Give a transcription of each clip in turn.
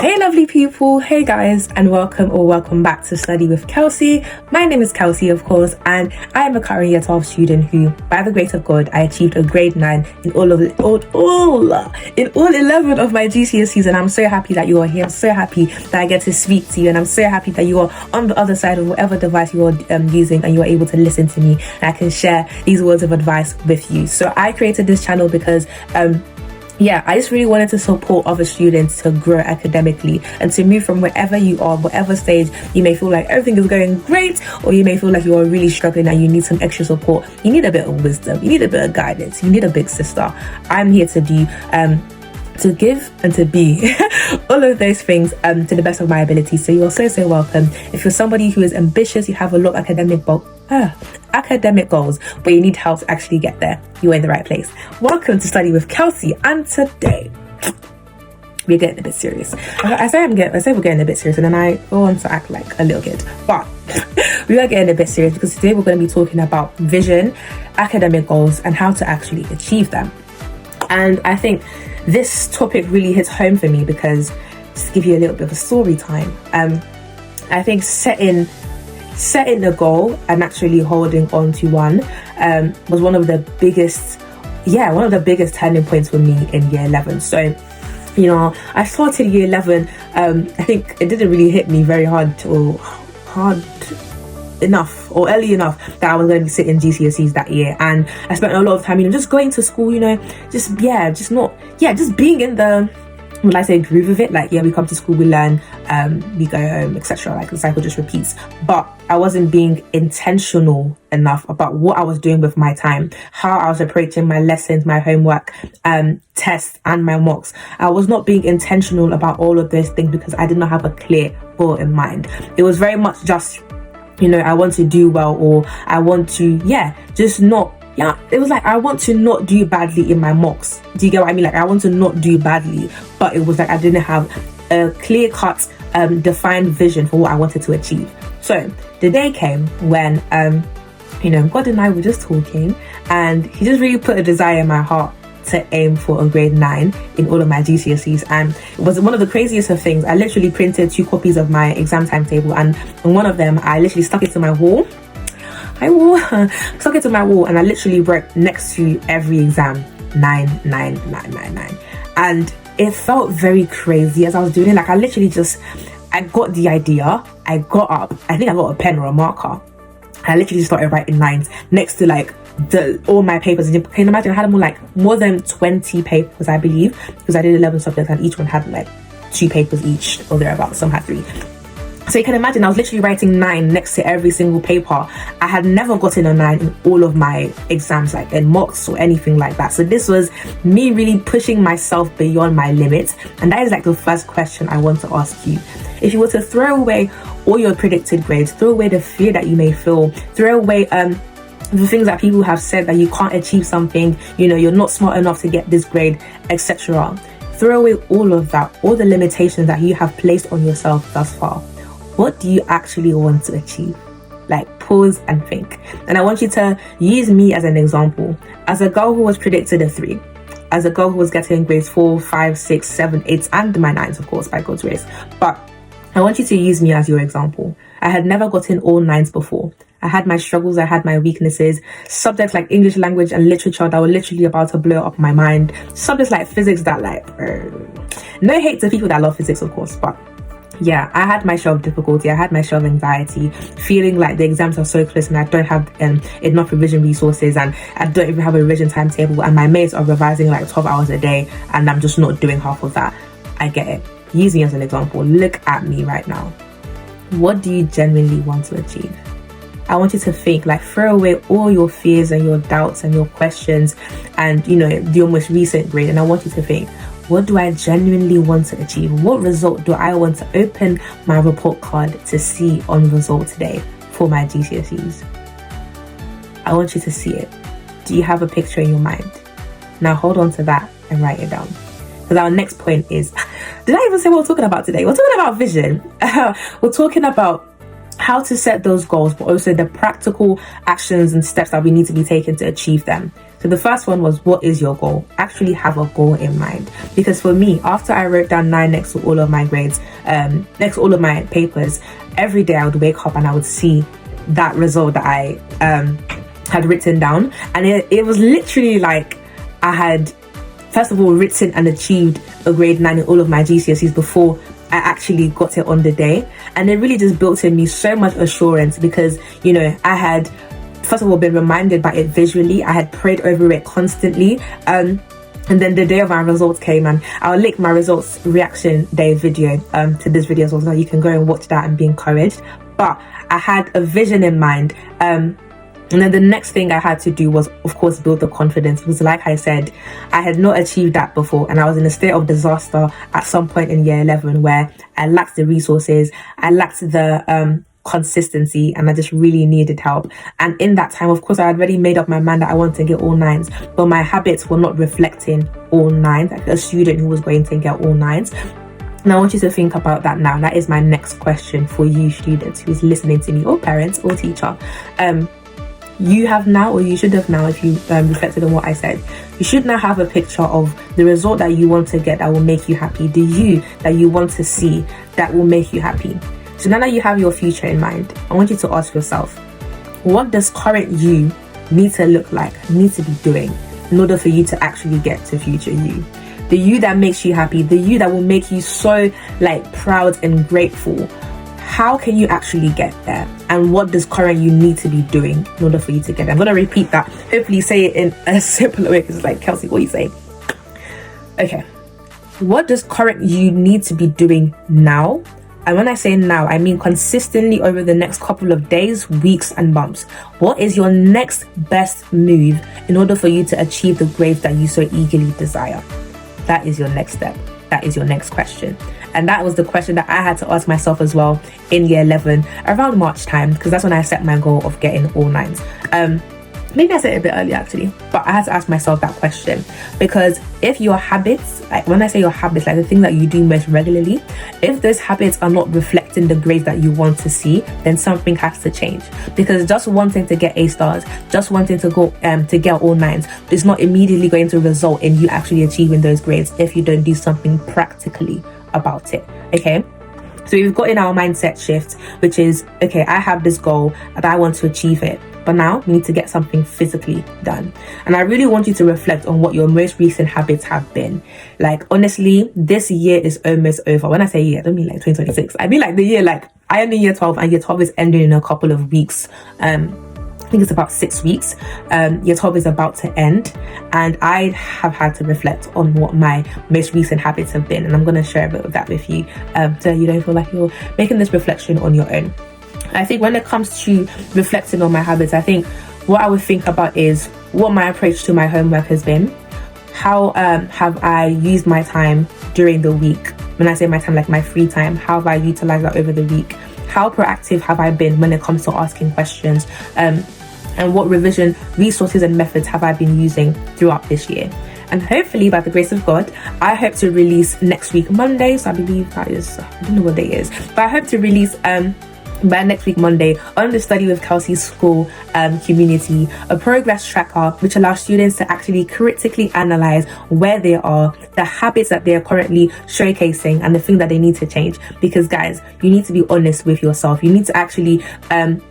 Hey lovely people, hey guys, and welcome back to Study with Kelsey. My name is Kelsey, of course, and I am a current year 12 student who, by the grace of God, I achieved a grade 9 in all 11 of my GCSEs, and I'm so happy that you are here. I'm so happy that I get to speak to you, and I'm so happy that you are on the other side of whatever device you are using, and you are able to listen to me, and I can share these words of advice with you. So I created this channel because I just really wanted to support other students to grow academically and to move from wherever you are, whatever stage you may feel like everything is going great, or you may feel like you are really struggling and you need some extra support. You need a bit of wisdom, you need a bit of guidance, you need a big sister. I'm here to do to give and to be all of those things to the best of my ability. So you're so welcome. If you're somebody who is ambitious, you have a lot of academic goals, but you need help to actually get there, you're in the right place. Welcome to Study with Kelsey, and today we're getting a bit serious. I say we're getting a bit serious, and then I go on to act like a little kid, but we are getting a bit serious because today we're going to be talking about vision, academic goals, and how to actually achieve them. And I think this topic really hits home for me because, just to give you a little bit of a story time, I think setting a goal and actually holding on to one was one of the biggest turning points for me in year 11. So, I started year 11, I think it didn't really hit me very hard enough or early enough that I was going to be sitting GCSEs that year, and I spent a lot of time just going to school, just being in the, will I say, groove of it. Like, we come to school, we learn, we go home, etc. Like the cycle just repeats. But I wasn't being intentional enough about what I was doing with my time, how I was approaching my lessons, my homework, tests, and my mocks. I was not being intentional about all of those things because I did not have a clear goal in mind. It was very much just, I want to do well, or I want to, it was like I want to not do badly in my mocks. Do you get what I mean? Like, I want to not do badly, but it was like I didn't have a clear-cut, defined vision for what I wanted to achieve. So the day came when, God and I were just talking, and he just really put a desire in my heart to aim for a grade 9 in all of my GCSEs. And it was one of the craziest of things. I literally printed 2 copies of my exam timetable, and in one of them I literally stuck it to my wall. Stuck it to my wall, and I literally wrote next to every exam 99999, and it felt very crazy as I was doing it. Like, I literally I got the idea, I got up, I think I got a pen or a marker, I literally started writing lines next to all my papers. And you can imagine I had more than 20 papers, I believe, because I did 11 subjects and each one had 2 papers each or thereabouts. Some had 3. So you can imagine I was literally writing 9 next to every single paper. I had never gotten a 9 in all of my exams, like in mocks or anything like that. So this was me really pushing myself beyond my limits. And that is the first question I want to ask you. If you were to throw away all your predicted grades, throw away the fear that you may feel, throw away the things that people have said that you can't achieve something, you're not smart enough to get this grade, etc. Throw away all of that, all the limitations that you have placed on yourself thus far. What do you actually want to achieve? Pause and think. And I want you to use me as an example. As a girl who was predicted a 3, as a girl who was getting grades 4, 5, 6, 7, 8, and my 9s, of course, by God's grace. But I want you to use me as your example. I had never gotten all 9s before. I had my struggles, I had my weaknesses. Subjects like English language and literature that were literally about to blow up my mind. Subjects like physics that no hate to people that love physics, of course, but yeah, I had my share of difficulty, I had my share of anxiety, feeling like the exams are so close and I don't have enough revision resources, and I don't even have a revision timetable, and my mates are revising 12 hours a day and I'm just not doing half of that. I get it. Use me as an example. Look at me right now. What do you genuinely want to achieve? I want you to think, throw away all your fears and your doubts and your questions and, the most recent grade. And I want you to think, what do I genuinely want to achieve? What result do I want to open my report card to see on results day for my GCSEs? I want you to see it. Do you have a picture in your mind? Now hold on to that and write it down. Because our next point is, did I even say what we're talking about today? We're talking about vision. We're talking about how to set those goals, but also the practical actions and steps that we need to be taken to achieve them. So the first one was, what is your goal? Actually have a goal in mind. Because for me, after I wrote down 9 next to all of my grades, next to all of my papers, every day I would wake up and I would see that result that I had written down. And it was literally like I had, first of all, written and achieved a grade 9 in all of my GCSEs before I actually got it on the day. And it really just built in me so much assurance because, you know, I had, first of all, been reminded by it visually. I had prayed over it constantly. And then the day of my results came, and I'll link my results reaction day video to this video as well, so you can go and watch that and be encouraged. But I had a vision in mind. And then the next thing I had to do was, of course, build the confidence. Because like I said, I had not achieved that before. And I was in a state of disaster at some point in year 11 where I lacked the resources, I lacked the consistency, and I just really needed help. And in that time, of course, I had already made up my mind that I wanted to get all 9s, but my habits were not reflecting all 9s, like a student who was going to get all 9s. And I want you to think about that now. That is my next question for you students who's listening to me, or parents or teacher. You have now, or you should have now, if you reflected on what I said, you should now have a picture of the result that you want to get that will make you happy, the you that you want to see that will make you happy. So now that you have your future in mind, I want you to ask yourself, what does current you need to look like, need to be doing in order for you to actually get to future you? The you that makes you happy, the you that will make you so like proud and grateful. How can you actually get there? And what does current you need to be doing in order for you to get there? I'm going to repeat that. Hopefully say it in a simpler way, because it's like, Kelsey, what are you saying? Okay. What does current you need to be doing now? And when I say now, I mean consistently over the next couple of days, weeks, and months. What is your next best move in order for you to achieve the grades that you so eagerly desire? That is your next step. That is your next question. And that was the question that I had to ask myself as well in year 11 around March time, because that's when I set my goal of getting all 9s. Maybe I said it a bit earlier actually, but I had to ask myself that question, because if your habits, like when I say your habits, like the thing that you do most regularly, if those habits are not reflecting the grades that you want to see, then something has to change. Because just wanting to get A stars, just wanting to go to get all 9s is not immediately going to result in you actually achieving those grades if you don't do something practically about it. Okay, so we've got in our mindset shift, which is, okay, I have this goal and I want to achieve it, but now we need to get something physically done. And I really want you to reflect on what your most recent habits have been. Like, honestly, this year is almost over. When I say year, I don't mean like 2026. I mean like the year, like I am in year 12 and year 12 is ending in a couple of weeks. I think it's about 6 weeks. Year 12 is about to end, and I have had to reflect on what my most recent habits have been, and I'm going to share a bit of that with you, so you don't feel like you're making this reflection on your own. I think when it comes to reflecting on my habits, I think what I would think about is what my approach to my homework has been. How have I used my time during the week? When I say my time, like my free time, how have I utilized that over the week? How proactive have I been when it comes to asking questions? And what revision resources and methods have I been using throughout this year? And hopefully, by the grace of God, I hope to release next week Monday. So I believe that is, I don't know what day it is, but I hope to release by next week Monday on the Study with Kelsey School community, a progress tracker which allows students to actually critically analyze where they are, the habits that they are currently showcasing, and the thing that they need to change. Because guys, you need to be honest with yourself. You need to actually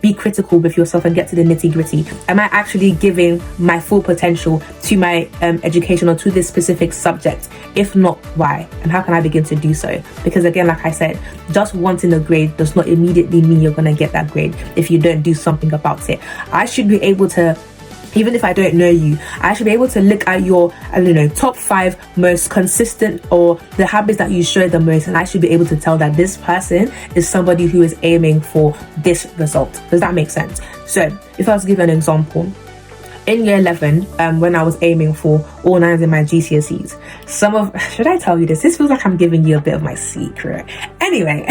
be critical with yourself and get to the nitty-gritty. Am I actually giving my full potential to my education or to this specific subject? If not, why? And how can I begin to do so? Because again, like I said, just wanting a grade does not immediately mean you're going to get that grade if you don't do something about it. I should be able to, even if I don't know you, I should be able to look at your, I don't know, top 5 most consistent or the habits that you show the most, and I should be able to tell that this person is somebody who is aiming for this result. Does that make sense? So if I was to give an example, in year 11, when I was aiming for all 9s in my GCSEs, should I tell you this? This feels like I'm giving you a bit of my secret. Anyway,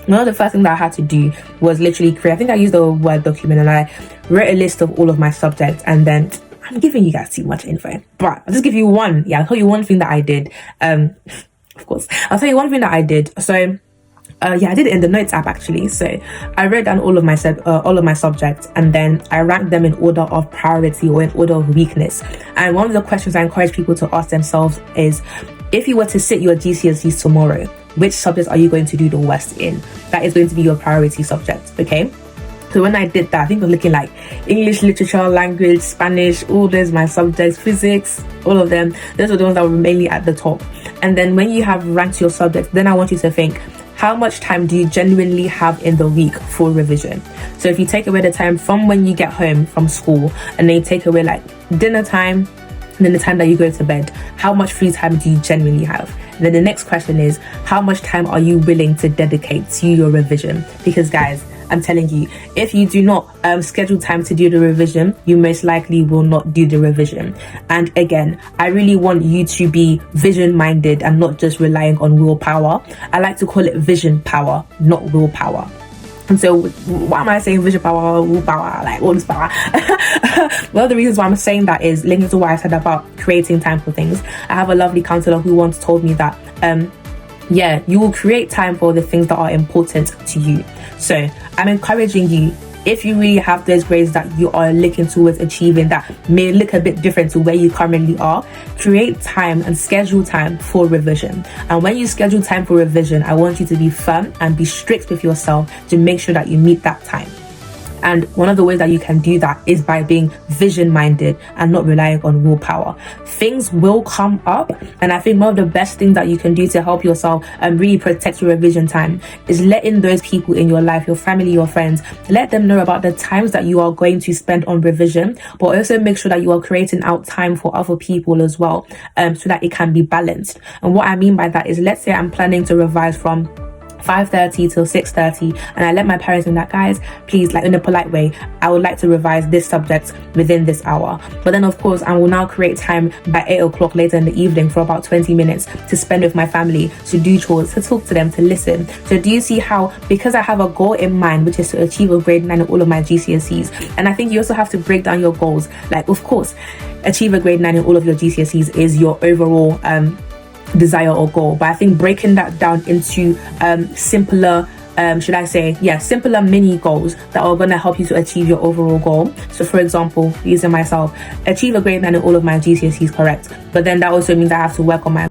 one of the first things that I had to do was literally create, I think I used a Word document and I wrote a list of all of my subjects, and then I'm giving you guys too much info, but I'll just give you one. Yeah, I'll tell you one thing that I did. Of course, I'll tell you one thing that I did. So Yeah, I did it in the notes app actually. So I wrote down all of my subjects, and then I ranked them in order of priority or in order of weakness. And one of the questions I encourage people to ask themselves is, if you were to sit your GCSEs tomorrow, which subjects are you going to do the worst in? That is going to be your priority subject, okay? So when I did that, I think I was looking like English, literature, language, Spanish, all those my subjects, physics, all of them. Those were the ones that were mainly at the top. And then when you have ranked your subjects, then I want you to think, how much time do you genuinely have in the week for revision? So if you take away the time from when you get home from school, and then you take away like dinner time, and then the time that you go to bed, how much free time do you genuinely have? And then the next question is, how much time are you willing to dedicate to your revision? Because guys, I'm telling you, if you do not schedule time to do the revision, you most likely will not do the revision. And again, I really want you to be vision minded and not just relying on willpower. I like to call it vision power, not willpower. And so why am I saying vision power, willpower, like all this power? One of the reasons why I'm saying that is linked to what I said about creating time for things. I have a lovely counselor who once told me that yeah, you will create time for the things that are important to you. So I'm encouraging you, if you really have those grades that you are looking towards achieving that may look a bit different to where you currently are, create time and schedule time for revision. And when you schedule time for revision, I want you to be firm and be strict with yourself to make sure that you meet that time. And one of the ways that you can do that is by being vision minded and not relying on willpower. Things will come up, and I think one of the best things that you can do to help yourself and really protect your revision time is letting those people in your life, your family, your friends, let them know about the times that you are going to spend on revision, but also make sure that you are creating out time for other people as well, so that it can be balanced. And what I mean by that is, let's say I'm planning to revise from 5:30 till 6:30, and I let my parents know that, guys, please, like in a polite way, I would like to revise this subject within this hour. But then of course I will now create time by 8 o'clock later in the evening for about 20 minutes to spend with my family, to do chores, to talk to them, to listen. So do you see how, because I have a goal in mind, which is to achieve a grade 9 in all of my GCSEs, and I think you also have to break down your goals. Like, of course, achieve a grade 9 in all of your GCSEs is your overall desire or goal, but I think breaking that down into simpler simpler mini goals that are going to help you to achieve your overall goal. So for example, using myself, achieve a grade 9 in all of my GCSEs, correct, but then that also means I have to work on my